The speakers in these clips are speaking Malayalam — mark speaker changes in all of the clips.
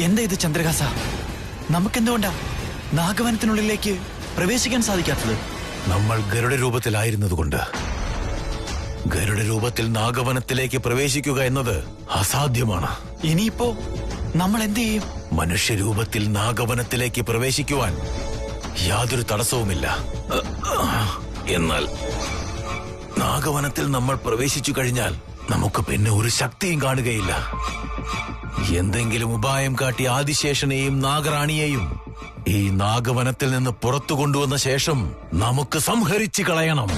Speaker 1: എന്താ ഇത് ചന്ദ്രഹാസ? നമുക്കെന്തുകൊണ്ടാ നാഗവനത്തിനുള്ളിലേക്ക് പ്രവേശിക്കാൻ സാധിക്കാത്തത്?
Speaker 2: നമ്മൾ ഗരുഡ രൂപത്തിലായിരുന്നതുകൊണ്ട്. ഗരുഡ രൂപത്തിൽ നാഗവനത്തിലേക്ക് പ്രവേശിക്കുക എന്നത് അസാധ്യമാണ്.
Speaker 1: ഇനിയിപ്പോ നമ്മൾ എന്ത് ചെയ്യും?
Speaker 2: മനുഷ്യരൂപത്തിൽ നാഗവനത്തിലേക്ക് പ്രവേശിക്കുവാൻ യാതൊരു തടസ്സവുമില്ല. എന്നാൽ നാഗവനത്തിൽ നമ്മൾ പ്രവേശിച്ചു കഴിഞ്ഞാൽ നമുക്ക് പിന്നെ ഒരു ശക്തിയും കാണുകയില്ല. എന്തെങ്കിലും ഉപായം കാട്ടി ആദിശേഷനെയും നാഗറാണിയെയും ഈ നാഗവനത്തിൽ നിന്ന് പുറത്തു കൊണ്ടുവന്ന ശേഷം നമുക്ക് സംഹരിച്ചു കളയണം.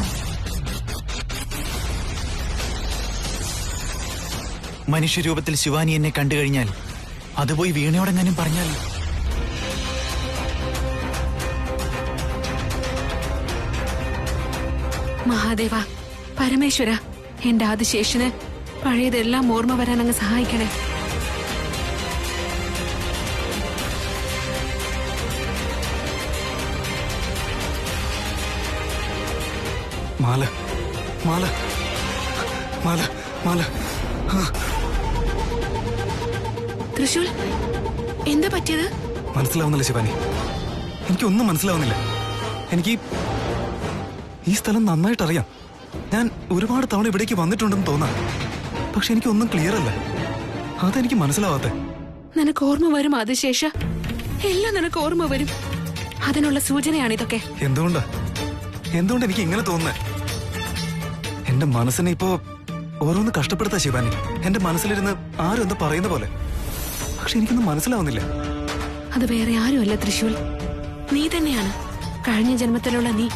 Speaker 1: മനുഷ്യരൂപത്തിൽ ശിവാനി എന്നെ കണ്ടു കഴിഞ്ഞാൽ അത് പോയി വീണയോടെങ്ങാനും പറഞ്ഞാൽ?
Speaker 3: മഹാദേവ, പരമേശ്വര, എന്റെ ആദിശേഷന് പഴയതെല്ലാം ഓർമ്മ വരാൻ അങ്ങ് സഹായിക്കണേ.
Speaker 4: മാല മാല മാല മാല.
Speaker 3: തൃശൂൽ, എന്താ പറ്റിയത്?
Speaker 4: മനസ്സിലാവുന്നില്ല ശിവാനി, എനിക്കൊന്നും മനസ്സിലാവുന്നില്ല. എനിക്ക് ഈ സ്ഥലം നന്നായിട്ട് അറിയാം. ഞാൻ ഒരുപാട് തവണ ഇവിടേക്ക് വന്നിട്ടുണ്ടെന്ന് തോന്നാം. പക്ഷെ എനിക്കൊന്നും ക്ലിയർ അല്ല. അതെനിക്ക് മനസ്സിലാവാത്തെ.
Speaker 3: നിനക്ക് ഓർമ്മ വരും ആദിശേഷ, എല്ലാം നിനക്ക് ഓർമ്മ വരും. അതിനുള്ള സൂചനയാണിതൊക്കെ.
Speaker 4: എന്തുകൊണ്ട് എനിക്ക് ഇങ്ങനെ തോന്നുന്നേ? എന്റെ മനസ്സിനെ ഇപ്പോ ഓരോന്ന് കഷ്ടപ്പെടുത്താ ശിവാനി. എന്റെ മനസ്സിലിരുന്ന് ആരും എന്താ പറയുന്ന പോലെ. പക്ഷെ എനിക്കൊന്നും മനസ്സിലാവുന്നില്ല.
Speaker 3: അത് വേറെ ആരുമല്ല തൃശൂൽ, നീ തന്നെയാണ്. കഴിഞ്ഞ ജന്മത്തിലുള്ള നീ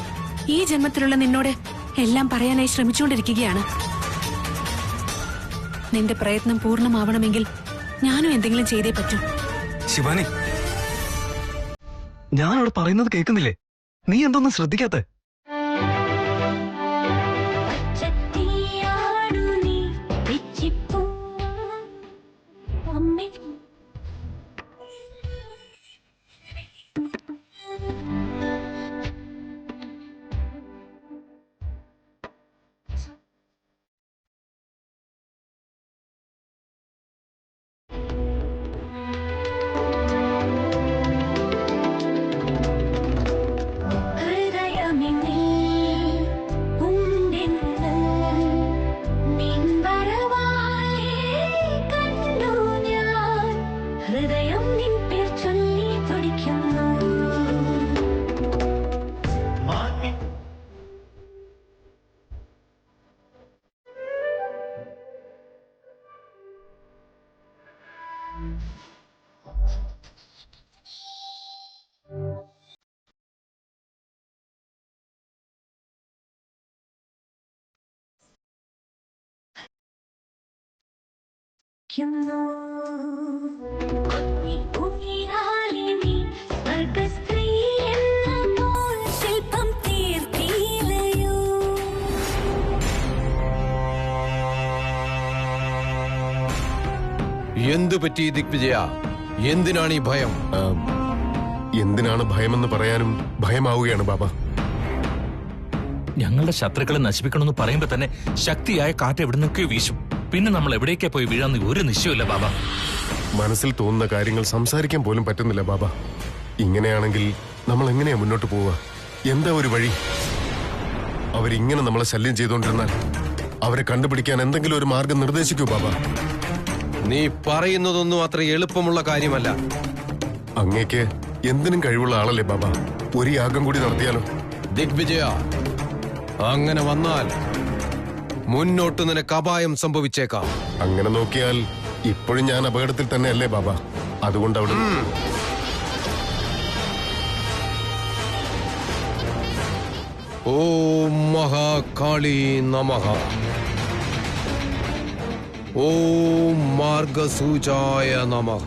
Speaker 3: ഈ ജന്മത്തിലുള്ള നിന്നോട് എല്ലാം പറയാനായി ശ്രമിച്ചുകൊണ്ടിരിക്കുകയാണ്. നിന്റെ പ്രയത്നം പൂർണ്ണമാവണമെങ്കിൽ ഞാനും എന്തെങ്കിലും ചെയ്തേ പറ്റൂ.
Speaker 4: ശിവാനി, ഞാൻ അവിടെ പറയുന്നത് കേൾക്കുന്നില്ലേ? നീ എന്തൊന്നും ശ്രദ്ധിക്കാത്ത?
Speaker 5: എന്തു പറ്റി ദിഗ്വിജയ? എന്തിനാണ് ഈ ഭയം?
Speaker 6: എന്തിനാണ് ഭയമെന്ന് പറയാനും ഭയമാവുകയാണ് ബാബ.
Speaker 7: ഞങ്ങളുടെ ശത്രുക്കളെ നശിപ്പിക്കണമെന്ന് പറയുമ്പോ തന്നെ ശക്തിയായ കാറ്റ് എവിടെ നിന്നൊക്കെയോ വീശും. പിന്നെ നമ്മൾ എവിടേക്കാ പോയി വീഴാന്ന് ഒരു നിശ്ചയമില്ല ബാബ.
Speaker 6: മനസ്സിൽ തോന്നുന്ന കാര്യങ്ങൾ സംസാരിക്കാൻ പോലും പറ്റുന്നില്ല ബാബ. ഇങ്ങനെയാണെങ്കിൽ നമ്മൾ എങ്ങനെയാ മുന്നോട്ട് പോവുക? എന്താ ഒരു വഴി? അവരിങ്ങനെ നമ്മളെ ശല്യം ചെയ്തുകൊണ്ടിരുന്നാൽ അവരെ കണ്ടുപിടിക്കാൻ എന്തെങ്കിലും ഒരു മാർഗം നിർദ്ദേശിക്കൂ ബാബ.
Speaker 5: നീ പറയുന്നതൊന്നും അത്ര എളുപ്പമുള്ള കാര്യമല്ല.
Speaker 6: അങ്ങേക്ക് എന്തിനും കഴിവുള്ള ആളല്ലേ ബാബ. ഒരു യാഗം കൂടി നടത്തിയാലോ?
Speaker 5: ദിഗ്വിജയ, അങ്ങനെ വന്നാൽ മുന്നോട്ട് നിനക്ക് അപായം സംഭവിച്ചേക്കാം.
Speaker 6: അങ്ങനെ നോക്കിയാൽ ഇപ്പോഴും ഞാൻ അപകടത്തിൽ തന്നെ അല്ലേ ബാബ. അതുകൊണ്ട് അവിടെ
Speaker 5: ഓം മഹാകാളി നമഃ. ഓം മാർഗസൂചായ നമഃ.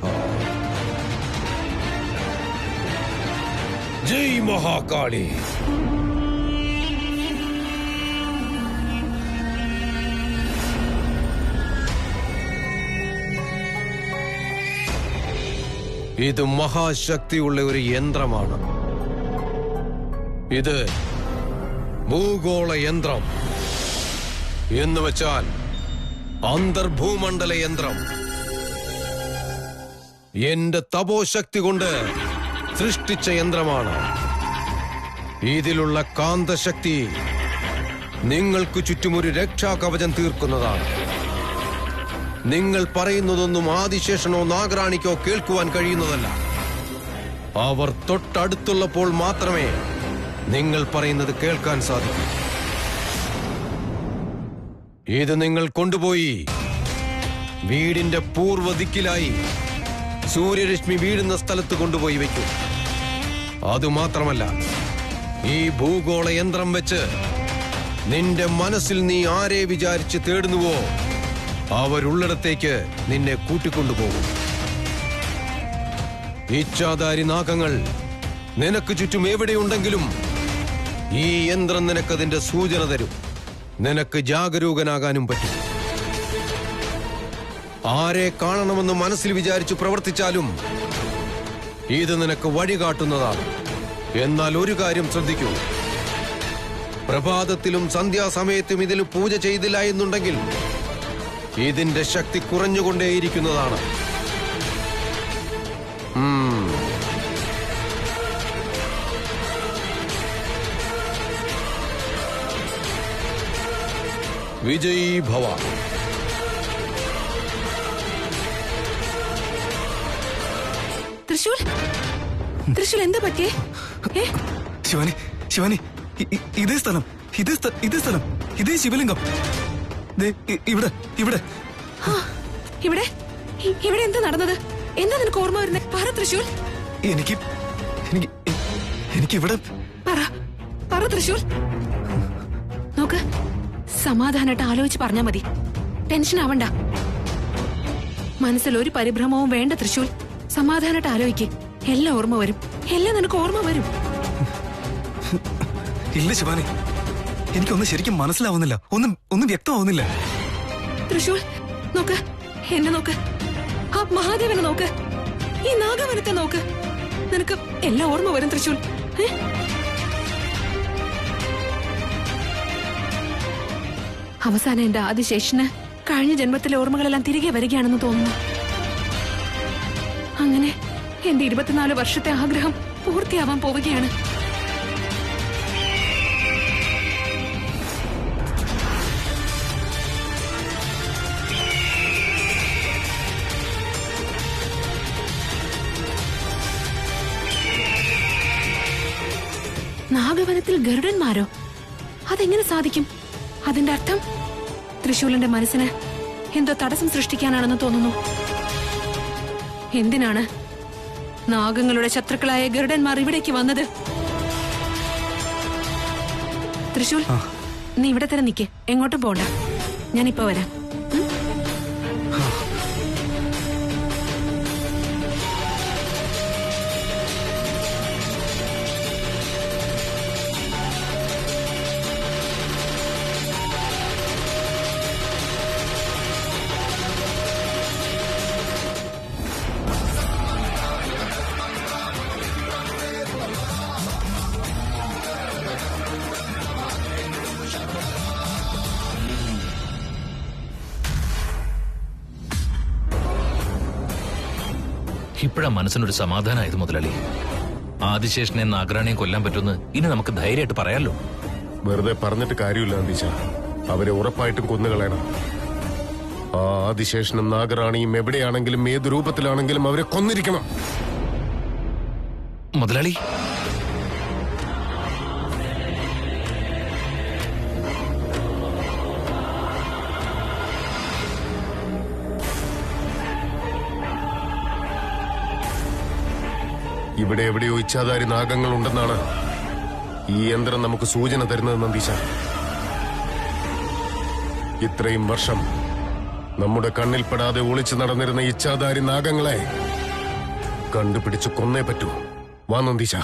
Speaker 5: ജയ് മഹാകാളി. ഇത് മഹാശക്തിയുള്ള ഒരു യന്ത്രമാണ്. ഇത് ഭൂഗോള യന്ത്രം എന്ന് വെച്ചാൽ അന്തർഭൂമണ്ഡല യന്ത്രം. എന്റെ തപോശക്തി കൊണ്ട് സൃഷ്ടിച്ച യന്ത്രമാണ്. ഇതിലുള്ള കാന്തശക്തി നിങ്ങൾക്ക് ചുറ്റുമൊരു രക്ഷാകവചം തീർക്കുന്നതാണ്. നിങ്ങൾ പറയുന്നതൊന്നും ആദിശേഷനോ നാഗറാണിക്കോ കേൾക്കുവാൻ കഴിയുന്നതല്ല. അവർ തൊട്ടടുത്തുള്ളപ്പോൾ മാത്രമേ നിങ്ങൾ പറയുന്നത് കേൾക്കാൻ സാധിക്കൂ. ഇത് നിങ്ങൾ കൊണ്ടുപോയി വീടിന്റെ പൂർവ്വ ദിക്കിലായി സൂര്യരശ്മി വീഴുന്ന സ്ഥലത്ത് കൊണ്ടുപോയി വെക്കൂ. അതുമാത്രമല്ല, ഈ ഭൂഗോള യന്ത്രം വെച്ച് നിന്റെ മനസ്സിൽ നീ ആരെ വിചാരിച്ച് തേടുന്നുവോ അവരുള്ളിടത്തേക്ക് നിന്നെ കൂട്ടിക്കൊണ്ടുപോകും. ഇച്ഛാധാരി നാഗങ്ങൾ നിനക്ക് ചുറ്റും എവിടെയുണ്ടെങ്കിലും ഈ യന്ത്രം നിനക്കതിന്റെ സൂചന തരും. നിനക്ക് ജാഗരൂകനാകാനും പറ്റും. ആരെ കാണണമെന്ന് മനസ്സിൽ വിചാരിച്ചു പ്രവർത്തിച്ചാലും ഇത് നിനക്ക് വഴികാട്ടുന്നതാണ്. എന്നാൽ ഒരു കാര്യം ശ്രദ്ധിക്കൂ, പ്രഭാതത്തിലും സന്ധ്യാസമയത്തും ഇതിൽ പൂജ ചെയ്തില്ല എന്നുണ്ടെങ്കിൽ ഇതിന്റെ ശക്തി കുറഞ്ഞുകൊണ്ടേയിരിക്കുന്നതാണ്. വിജയീ ഭവ.
Speaker 3: തൃശൂൽ, തൃശൂൽ എന്താ പറ്റിയേ?
Speaker 4: ശിവാനി, ശിവാനി, ഇതേ സ്ഥലം, ഇതേ സ്ഥലം, ഇതേ ശിവലിംഗം. ഇവിടെ ഇവിടെ
Speaker 3: ഇവിടെ ഇവിടെ എന്താ നടന്നത്? എന്താ നിനക്ക് ഓർമ്മ വരുന്നേ? പറ തൃശൂൽ.
Speaker 4: എനിക്കിവിടെ
Speaker 3: പറ തൃശൂൽ. നോക്ക്, സമാധാനമായിട്ട് ആലോചിച്ച് പറഞ്ഞാ മതി. ടെൻഷൻ ആവണ്ട. മനസ്സിൽ ഒരു പരിഭ്രമവും വേണ്ട തൃശൂൽ. സമാധാനമായിട്ട് ആലോചിക്ക്. എല്ലാം ഓർമ്മ വരും. എല്ലാം നിനക്ക് ഓർമ്മ വരും.
Speaker 4: ഇല്ല ശിവാനി, എനിക്കൊന്നും ശരിക്കും മനസ്സിലാവുന്നില്ല. ഒന്നും വ്യക്തമാവുന്നില്ല.
Speaker 3: തൃശൂൽ, നോക്ക്, എന്നെ നോക്ക്, ആ മഹാദേവനെ നോക്ക്, ഈ നാഗവനത്തെ നോക്ക്. നിനക്ക് എല്ലാം ഓർമ്മ വരും തൃശൂൽ. അവസാനം എന്റെ ആദിശേഷന് കഴിഞ്ഞ ജന്മത്തിലെ ഓർമ്മകളെല്ലാം തിരികെ വരികയാണെന്ന് തോന്നുന്നു. അങ്ങനെ എന്റെ 24 വർഷത്തെ ആഗ്രഹം പൂർത്തിയാവാൻ പോവുകയാണ്. നാഗവനത്തിൽ ഗരുഡന്മാരോ? അതെങ്ങനെ സാധിക്കും? അതിന്റെ അർത്ഥം തൃശൂലിന്റെ മനസ്സിന് എന്തോ തടസ്സം സൃഷ്ടിക്കാനാണെന്ന് തോന്നുന്നു. എന്തിനാണ് നാഗങ്ങളുടെ ശത്രുക്കളായ ഗരുഡന്മാർ ഇവിടേക്ക് വന്നത്? തൃശൂൽ, നീ ഇവിടെ തന്നെ നിൽക്ക്, എങ്ങോട്ടും പോണ്ട. ഞാനിപ്പോ വരാം.
Speaker 7: ഇപ്പോഴാ മനസ്സിനൊരു സമാധാനമായത് മുതലാളി. ആദിശേഷനെ നാഗറാണിയെ കൊല്ലാൻ പറ്റുമെന്ന് ഇനി നമുക്ക് ധൈര്യമായിട്ട് പറയാലോ.
Speaker 6: വെറുതെ പറഞ്ഞിട്ട് കാര്യമില്ല അന്തീശ. അവരെ ഉറപ്പായിട്ടും കൊന്നുകളയണം. ആ ആദിശേഷനും നാഗറാണിയും എവിടെയാണെങ്കിലും ഏത് രൂപത്തിലാണെങ്കിലും അവരെ കൊന്നിരിക്കണം.
Speaker 7: മുതലാളി,
Speaker 6: ഇവിടെ എവിടെയോ ഇച്ഛാധാരി നാഗങ്ങൾ ഉണ്ടെന്നാണ് ഈ യന്ത്രം നമുക്ക് സൂചന തരുന്നത് നന്ദീശ. ഇത്രയും വർഷം നമ്മുടെ കണ്ണിൽപ്പെടാതെ ഒളിച്ചു നടന്നിരുന്ന ഇച്ഛാധാരി നാഗങ്ങളെ കണ്ടുപിടിച്ച് കൊന്നേ പറ്റൂ. വാ നന്ദീശ.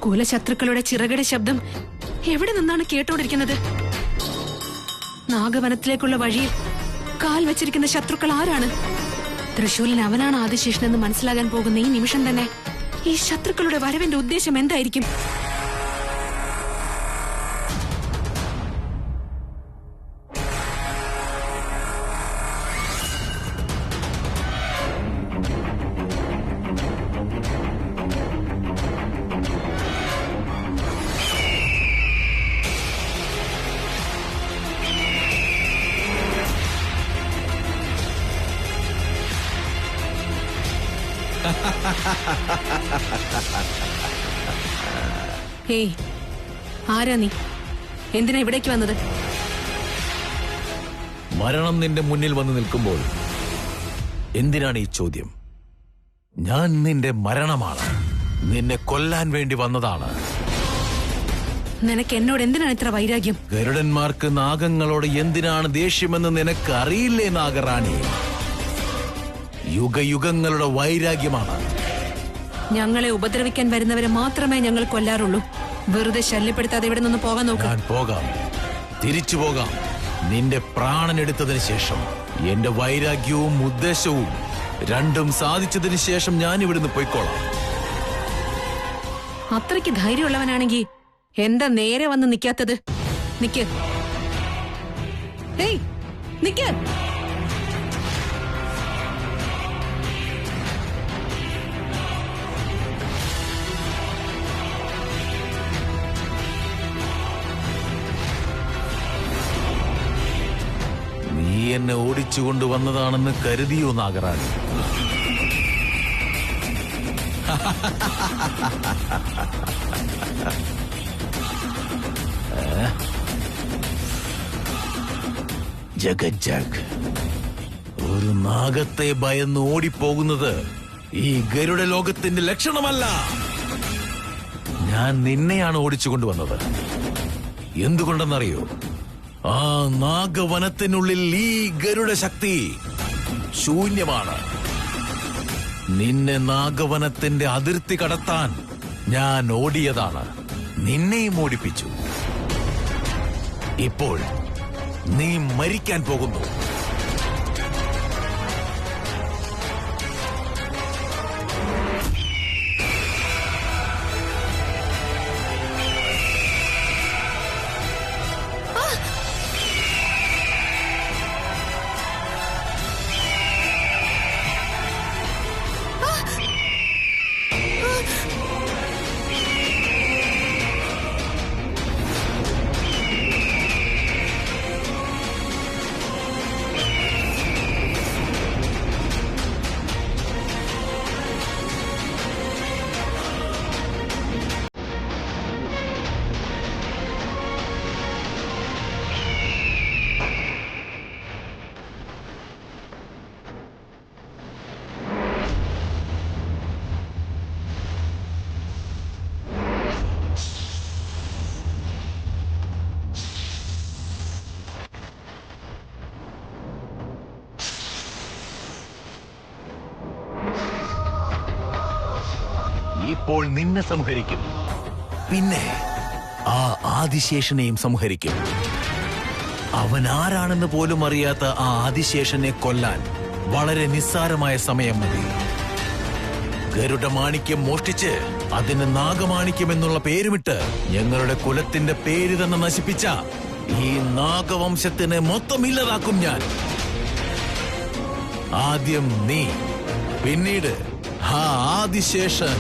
Speaker 3: കുലശത്രുക്കളുടെ ചിറകടി ശബ്ദം എവിടെ നിന്നാണ് കേട്ടോണ്ടിരിക്കുന്നത്? നാഗവനത്തിലേക്കുള്ള വഴിയിൽ കാൽ വെച്ചിരിക്കുന്ന ശത്രുക്കൾ ആരാണ്? തൃശൂലിന് അവനാണ് ആദിശേഷനെന്ന് മനസ്സിലാകാൻ പോകുന്ന ഈ നിമിഷം തന്നെ ഈ ശത്രുക്കളുടെ വരവിന്റെ ഉദ്ദേശം എന്തായിരിക്കും? ഹേയ്, ആരാ നീ? എന്തിനാ ഇവിടേക്ക് വന്നത്?
Speaker 2: മരണം നിന്റെ മുന്നിൽ വന്ന് നിൽക്കുമ്പോൾ എന്തിനാണ് ഈ ചോദ്യം? ഞാൻ നിന്റെ മരണമാണ്. നിന്നെ കൊല്ലാൻ വേണ്ടി വന്നതാണ്.
Speaker 3: നിനക്ക് എന്നോട് എന്തിനാണ് ഇത്ര വൈരാഗ്യം?
Speaker 2: ഗരുഡന്മാർക്ക് നാഗങ്ങളോട് എന്തിനാണ് ദേഷ്യമെന്ന് നിനക്ക് അറിയില്ലേ നാഗറാണി? യുഗയുഗങ്ങളുടെ വൈരാഗ്യമാണ്.
Speaker 3: ഞങ്ങളെ ഉപദ്രവിക്കാൻ വരുന്നവരെ മാത്രമേ ഞങ്ങൾ കൊല്ലാറുള്ളൂ. വെറുതെ ശല്യപ്പെടുത്താതെ ഇവിടെ നിന്ന് പോകാൻ നോക്ക്.
Speaker 2: ഞാൻ പോകാം, തിരിച്ചു പോകാം. നിന്റെ പ്രാണൻ എടുത്തതിന് ശേഷം, എന്റെ വൈരാഗ്യവും ഉദ്ദേശവും രണ്ടും സാധിച്ചതിന് ശേഷം ഞാൻ ഇവിടുന്ന് പോയിക്കോളാം.
Speaker 3: അത്രയ്ക്ക് ധൈര്യമുള്ളവനാണെങ്കിൽ എന്താ നേരെ വന്ന് നിൽക്കാത്തത്? നിക്ക്, ഹേയ് നിക്ക്.
Speaker 2: നീ എന്നെ ഓടിച്ചുകൊണ്ടുവന്നതാണെന്ന് കരുതിയോ നാഗറാണി? ജഗജ്ജഗ്, ഒരു നാഗത്തെ ഭയന്ന് ഓടിപ്പോകുന്നത് ഈ ഗരുഡ ലോകത്തിന്റെ ലക്ഷണമല്ല. ഞാൻ നിന്നെയാണ് ഓടിച്ചുകൊണ്ടുവന്നത്. എന്തുകൊണ്ടെന്നറിയോ? ആ നാഗവനത്തിനുള്ളിൽ ഈ ഗരുഡ ശക്തി ശൂന്യമാണ്. നിന്നെ നാഗവനത്തിന്റെ അതിർത്തി കടത്താൻ ഞാൻ ഓടിയതാണ്. നിന്നെയും ഓടിപ്പിച്ചു. ഇപ്പോൾ നീ മരിക്കാൻ പോകുന്നു. ഇപ്പോൾ നിന്നെ സംഹരിക്കും. പിന്നെ ആ ആദിശേഷനെയും സംഹരിക്കും. അവൻ ആരാണെന്ന് പോലും അറിയാത്ത ആ ആദിശേഷനെ കൊല്ലാൻ വളരെ നിസ്സാരമായ സമയം മതി. ഗരുഡമാണിക്യം മോഷ്ടിച്ച് അതിന് നാഗമാണിക്യം എന്നുള്ള പേരുമിട്ട് ഞങ്ങളുടെ കുലത്തിന്റെ പേര് തന്നെ നശിപ്പിച്ച ഈ നാഗവംശത്തിനെ മൊത്തം ഇല്ലാതാക്കും ഞാൻ. ആദ്യം നീ, പിന്നീട് ആ ആദിശേഷൻ.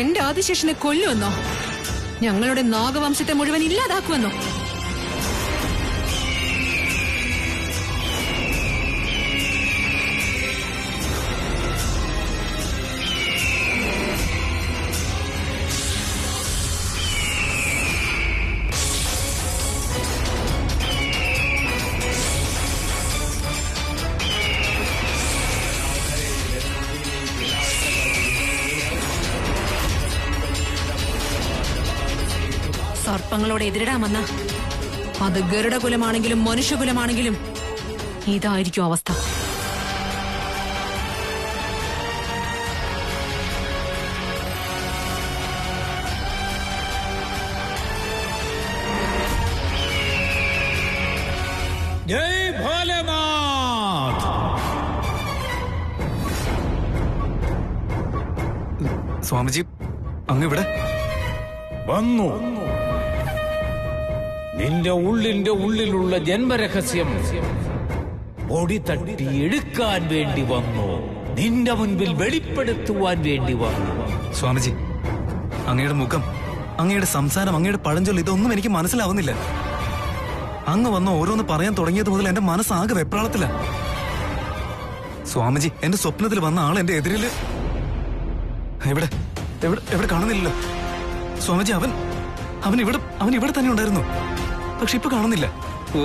Speaker 3: എന്റെ ആദിശേഷനെ കൊല്ലുമെന്നോ? ഞങ്ങളുടെ നാഗവംശത്തെ മുഴുവൻ ഇല്ലാതാക്കുമെന്നോ? സർപ്പ സങ്കല്പങ്ങളോട് എതിരിടാമെന്ന അത് ഗരുഡകുലമാണെങ്കിലും മനുഷ്യകുലമാണെങ്കിലും ഇതായിരിക്കും അവസ്ഥ.
Speaker 8: ജയ് ഭോലേനാഥ്.
Speaker 4: സ്വാമിജി അങ്ങ് ഇവിടെ
Speaker 8: വന്നു. നിന്റെ ഉള്ളിലുള്ള ജന്മരഹസ്യം പൊടി തട്ടി എടുക്കാൻ വേണ്ടി വന്നു. നിന്റെ മുൻപിൽ വെളിപ്പെടുത്തുവാൻ വേണ്ടി വന്നു.
Speaker 4: സ്വാമിജി അങ്ങയുടെ മുഖം, അങ്ങയുടെ സംസാരം, അങ്ങയുടെ പഴഞ്ചൊല്ല് ഇതൊന്നും എനിക്ക് മനസ്സിലാവുന്നില്ല. അങ്ങ് വന്ന് ഓരോന്ന് പറയാൻ തുടങ്ങിയത് മുതൽ എന്റെ മനസ്സാകെ വെപ്രാളത്തില്ല. സ്വാമിജി എന്റെ സ്വപ്നത്തിൽ വന്ന ആൾ എന്റെ എതിരില് എവിടെ എവിടെ എവിടെ കാണുന്നില്ലല്ലോ. സ്വാമിജി അവൻ ഇവിടെ തന്നെ ഉണ്ടായിരുന്നു, പക്ഷെ ഇപ്പൊ കാണുന്നില്ല. ഓ,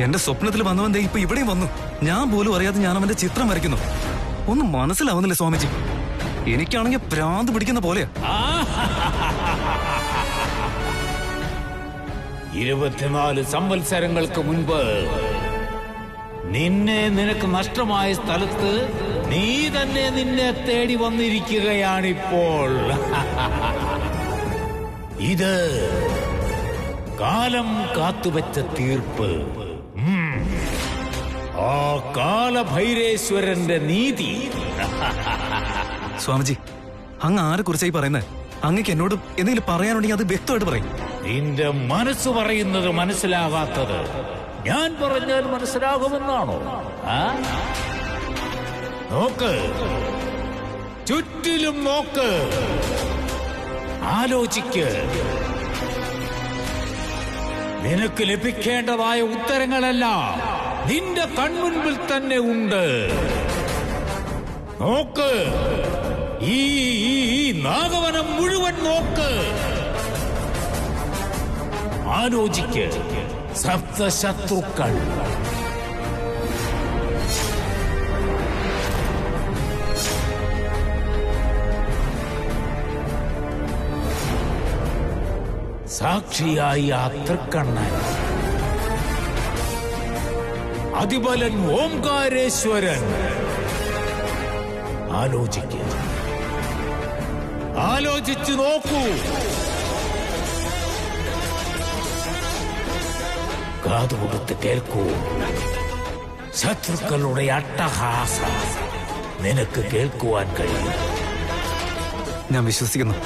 Speaker 4: എന്റെ സ്വപ്നത്തിൽ വന്നവൻ ദേ ഇപ്പൊ ഇവിടെയും വന്നു. ഞാൻ പോലും അറിയാതെ ഞാൻ അവന്റെ ചിത്രം വരയ്ക്കുന്നു. ഒന്നും മനസ്സിലാവുന്നില്ല സ്വാമിജി. എനിക്കാണെങ്കിൽ ഭ്രാന്ത് പിടിക്കുന്ന പോലെയാ.
Speaker 8: 24 സംവത്സരങ്ങൾക്ക് മുൻപ് നിനക്ക് നഷ്ടമായ സ്ഥലത്ത് നീ തന്നെ നിന്നെ തേടി വന്നിരിക്കുകയാണിപ്പോൾ. ഇത് കാലം കാത്തുവെച്ച തീർപ്പ്. ആ കാലഭൈരേശ്വരന്റെ നീതി.
Speaker 4: സ്വാമിജി അങ്ങ് ആരെ കുറിച്ചായി പറയുന്നത്? അങ്ങക്ക് എന്നോട് എന്തെങ്കിലും പറയാനുണ്ടെങ്കിൽ അത് വ്യക്തമായിട്ട് പറയും.
Speaker 8: നിന്റെ മനസ്സ് പറയുന്നത് മനസ്സിലാകാത്തത് ഞാൻ പറഞ്ഞാൽ മനസ്സിലാകുമെന്നാണോ? നോക്ക്, ചുറ്റിലും നോക്ക്, ആലോചിക്ക്. നിനക്ക് ലഭിക്കേണ്ടതായ ഉത്തരങ്ങളെല്ലാം നിന്റെ കൺമുൻപിൽ തന്നെ ഉണ്ട്. നോക്ക്, ഈ നാഗവനം മുഴുവൻ നോക്ക്, ആലോചിക്ക്. സപ്തശത്രുക്കൾ, സാക്ഷിയായി ആ തൃക്കണ്ണൻ, അതിബലൻ ഓംകാരേശ്വരൻ. ആലോചിക്ക്, ആലോചിച്ചു നോക്കൂ. കാതുകൊടുത്ത് കേൾക്കൂ. ശത്രുക്കളുടെ അട്ടഹാസം നിനക്ക് കേൾക്കുവാൻ കഴിയും.
Speaker 4: ഞാൻ വിശ്വസിക്കുന്നു,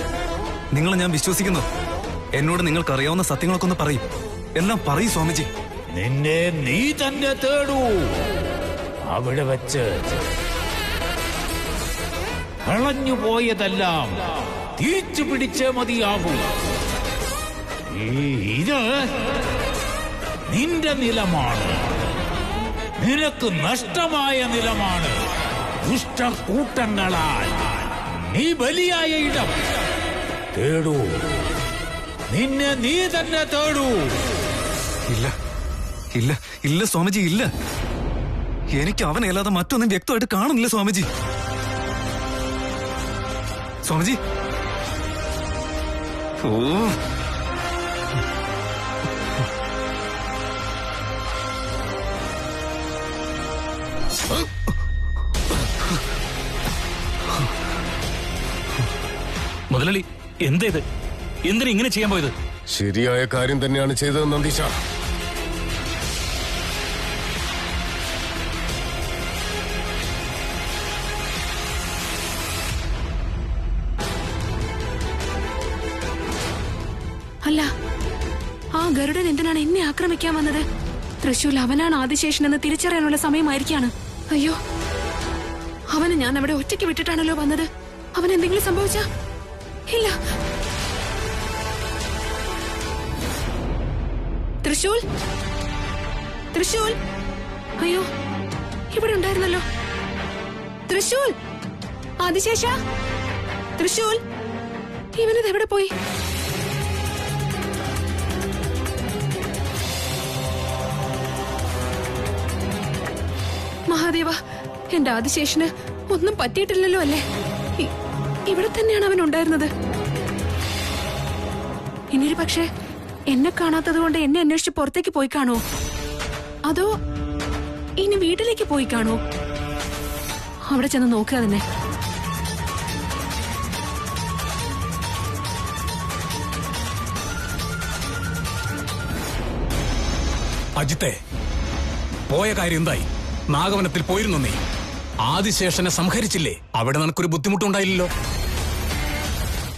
Speaker 4: നിങ്ങളെ ഞാൻ വിശ്വസിക്കുന്നു. എന്നോട് നിങ്ങൾക്കറിയാവുന്ന സത്യങ്ങളൊക്കെ ഒന്ന് പറയും. എല്ലാം പറയൂ സ്വാമിജി.
Speaker 8: നിന്നെ നീ തന്നെ തേടൂ. അവിടെ വെച്ച് കളഞ്ഞുപോയതെല്ലാം തിരിച്ചു പിടിച്ചേ മതിയാകൂ. ഇത് നിന്റെ നിലമാണ്, നിനക്ക് നഷ്ടമായ നിലമാണ്. ദുഷ്ടക്കൂട്ടങ്ങളാൽ നീ ബലിയായ ഇടം. തേടൂ, നിന്നെ നീ തന്നെ തേടൂ.
Speaker 4: ഇല്ല ഇല്ല ഇല്ല സ്വാമിജി, ഇല്ല. എനിക്ക് അവനല്ലാതെ മറ്റൊന്നും വ്യക്തമായിട്ട് കാണുന്നില്ല സ്വാമിജി. സ്വാമിജി, ഓ,
Speaker 7: മുതലാളി, എന്തേത്? എന്തിനാ ഇങ്ങനെ ചെയ്യാൻ പോയത്?
Speaker 6: ശരിയായ കാര്യം തന്നെയാണ് ചെയ്തത് നന്ദീശ.
Speaker 3: അല്ല, ആ ഗരുഡൻ എന്തിനാണ് എന്നെ ആക്രമിക്കാൻ വന്നത്? തൃശൂൽ അവനാണ് ആദിശേഷനെന്ന് തിരിച്ചറിയാനുള്ള സമയമായിരിക്കാണ്. അയ്യോ, അവന് ഞാൻ അവിടെ ഒറ്റയ്ക്ക് വിട്ടിട്ടാണല്ലോ വന്നത്. അവൻ എന്തെങ്കിലും സംഭവിച്ച? ഇല്ല. തൃശൂൽ, തൃശൂൽ, അയ്യോ, ഇവിടെ ഉണ്ടായിരുന്നല്ലോ. തൃശൂൽ, ആദിശേഷ, തൃശൂൽ, ഇവനിത് എവിടെ പോയി? മഹാദേവ, എന്റെ ആദിശേഷന് ഒന്നും പറ്റിയിട്ടില്ലല്ലോ അല്ലേ? ഇവിടെ തന്നെയാണ് അവൻ ഉണ്ടായിരുന്നത്. ഇനിയൊരു പക്ഷേ എന്നെ കാണാത്തത് കൊണ്ട് എന്നെ അന്വേഷിച്ച് പുറത്തേക്ക് പോയി കാണോ? അതോ ഇനി വീട്ടിലേക്ക് പോയി കാണോ? അവിടെ ചെന്ന് നോക്കുക തന്നെ.
Speaker 9: അജിത്തെ, പോയ കാര്യം എന്തായി? നാഗവനത്തിൽ പോയിരുന്നു നീ. ആദിശേഷനെ സംഹരിച്ചില്ലേ? അവിടെ നിനക്കൊരു ബുദ്ധിമുട്ടുണ്ടായില്ലല്ലോ.